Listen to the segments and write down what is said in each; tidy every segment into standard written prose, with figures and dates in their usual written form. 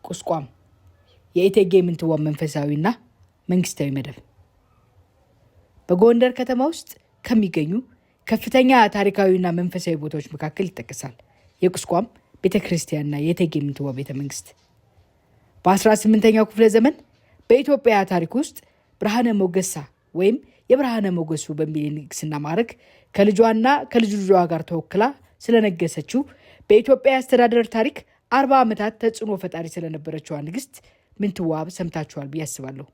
ቁስቋም የእቴጌ ምንትዋብ መንፈሳዊና መንግስታዊ መደብ በጎንደር ከተማ ውስጥ ከሚገኙ ከፍተኛ ታሪካዊና መንፈሳዊ ቦታዎች መካከል ይጠቀሳል። የቁስቋም ቤተክርስቲያንና የእቴጌ ምንትዋብ ቤተመንግስት በ18ኛው ክፍለ ዘመን በኢትዮጵያ ታሪክ ውስጥ ብርሃነ ሞገሳ ወይም የብርሃነ ሞገሱ በሚል ንግስና ማዕረግ ከልጇና ከልጅ ልጇ ጋር ተወክላ ስለነገሰችው በኢትዮጵያ አስተዳደር ታሪክ 40 ዓመታት ተጽዕኖ ፈጣሪ ስለነበረችው ንግስት ምንትዋብ ሰምታችኋል ብዬ አስባለሁ።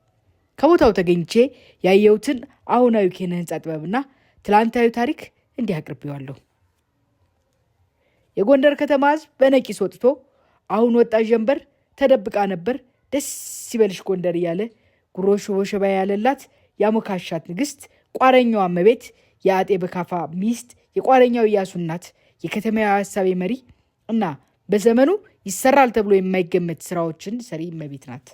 ከቦታው ተገኝቼ ያየሁትን አሁናዊ ኪነ ህንጻ ጥበብና ትላንታዊ ታሪክ እንዲህ አቅርቤዋለሁ። የጎንደር ከተማ ህዝብ በነቂስ ወጥቶ አሁን ወጣት ጀንበር ተደብቃ ነበር ደስ ይበልሽ ጎንደር እያለ ጉሮሾ ወሸባ ያለላት ያሞካሻት ንግስት ቋረኛዋ እመቤት የአጤ በካፋ ሚስት የቋረኛው ኢያሱ እናት የከተማዋ ሐሳቤ መሪ እና በዘመኑ ይሰራል ተብሎ የማይገመት ስራዎችን ሰሪ እመቤት ናት።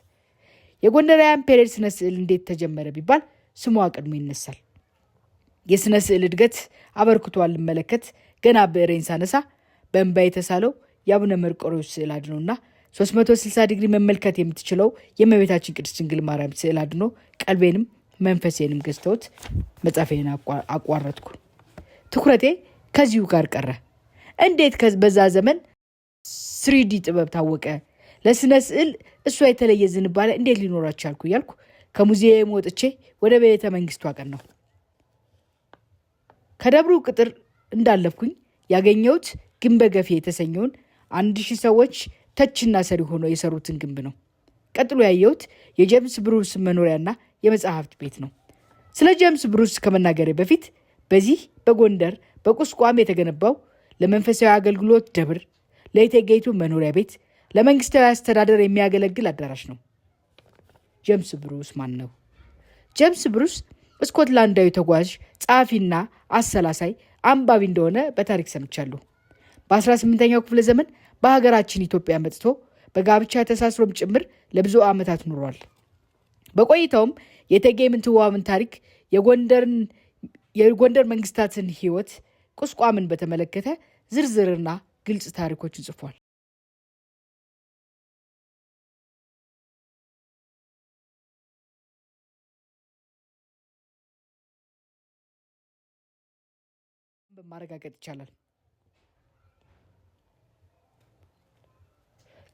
የጎንደራውያን ፔሬድ ስነ ስዕል እንዴት ተጀመረ ቢባል ስሟ ቀድሞ ይነሳል። የስነ ስዕል እድገት አበርክቷል ልመለከት ገና ብዕሬን ሳነሳ በእንባ የተሳለው የአቡነ መርቆሬዎስ ስዕል አድኖና 360 ዲግሪ መመልከት የምትችለው የእመቤታችን ቅድስት ድንግል ማርያም ስዕል አድኖ ቀልቤንም መንፈሴንም ገዝተውት መጻፌን አቋረጥኩ። ትኩረቴ ከዚሁ ጋር ቀረ። እንዴት በዛ ዘመን 3D ጥበብ ታወቀ? ለስነ ስዕል እሷ የተለየ ዝንባሌ እንዴት ሊኖራቸው ያልኩ እያልኩ ከሙዚየም ወጥቼ ወደ ቤተ መንግስቱ አቀናሁ። ከደብሩ ቅጥር እንዳለፍኩኝ ያገኘሁት ግንበ ገፊ የተሰኘውን 1000 ሰዎች ተችና ሰሪ ሆኖ የሰሩትን ግንብ ነው። ቀጥሎ ያየሁት የጄምስ ብሩስ መኖሪያና የመጽሐፍት ቤት ነው። ስለ ጄምስ ብሩስ ከመናገሬ በፊት በዚህ በጎንደር በቁስቋም የተገነባው ለመንፈሳዊ አገልግሎት ደብር፣ ለእቴጌይቱ መኖሪያ ቤት፣ ለመንግስታዊ አስተዳደር የሚያገለግል አዳራሽ ነው። ጄምስ ብሩስ ማን ነው? ጄምስ ብሩስ ስኮትላንዳዊ ተጓዥ፣ ጸሐፊና አሰላሳይ አንባቢ እንደሆነ በታሪክ ሰምቻለሁ። በ18ኛው ክፍለ ዘመን በሀገራችን ኢትዮጵያ መጥቶ በጋብቻ ተሳስሮም ጭምር ለብዙ ዓመታት ኑሯል። በቆይታውም የእቴጌ ምንትዋብን ታሪክ፣ የጎንደር መንግስታትን ህይወት፣ ቁስቋምን በተመለከተ ዝርዝርና ግልጽ ታሪኮችን ጽፏል። በማረጋገጥ ይቻላል።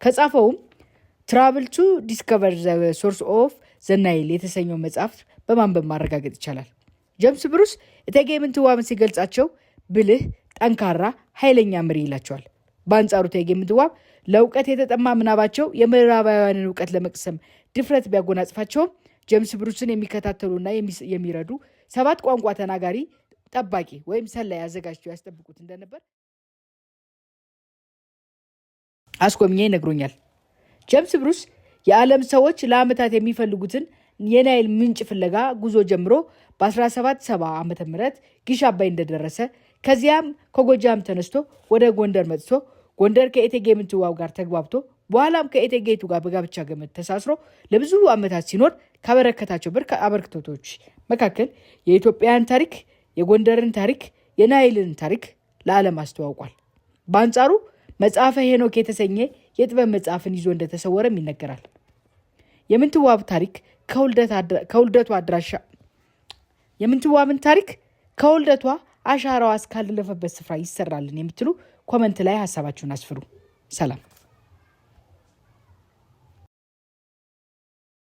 ከጻፈውም ትራቭል ቱ ዲስከቨር ዘ ሶርስ ኦፍ ዘ ናይል የተሰኘው መጽሐፍ በማንበብ ማረጋገጥ ይቻላል። ጄምስ ብሩስ እቴጌ ምንትዋብን ሲገልጻቸው ብልህ፣ ጠንካራ፣ ኃይለኛ መሪ ይላቸዋል። በአንጻሩ እቴጌ ምንትዋብ ለእውቀት የተጠማ ምናባቸው የምዕራባውያንን እውቀት ለመቅሰም ድፍረት ቢያጎናጽፋቸውም ጄምስ ብሩስን የሚከታተሉና የሚረዱ 7 ቋንቋ ተናጋሪ ጠባቂ ወይም ሰላይ አዘጋጅተው ያስጠብቁት እንደነበር አስጎብኚ ይነግሩኛል። ጄምስ ብሩስ የዓለም ሰዎች ለዓመታት የሚፈልጉትን የናይል ምንጭ ፍለጋ ጉዞ ጀምሮ በ1770 ዓመተ ምህረት ግሽ አባይ እንደደረሰ ከዚያም ከጎጃም ተነስቶ ወደ ጎንደር መጥቶ ጎንደር ከእቴጌ ምንትዋብ ጋር ተግባብቶ በኋላም ከእቴጌይቱ ጋር በጋብቻ ገመድ ተሳስሮ ለብዙ ዓመታት ሲኖር ካበረከታቸው አበርክቶቶች መካከል የኢትዮጵያን ታሪክ፣ የጎንደርን ታሪክ፣ የናይልን ታሪክ ለዓለም አስተዋውቋል። በአንጻሩ መጽሐፈ ሄኖክ የተሰኘ የጥበብ መጽሐፍን ይዞ እንደተሰወረም ይነገራል። የምንትዋብ ታሪክ የምንትዋብን ታሪክ ከውልደቷ አሻራዋ እስካለፈበት ስፍራ ይሰራልን የምትሉ ኮመንት ላይ ሀሳባችሁን አስፍሩ። ሰላም።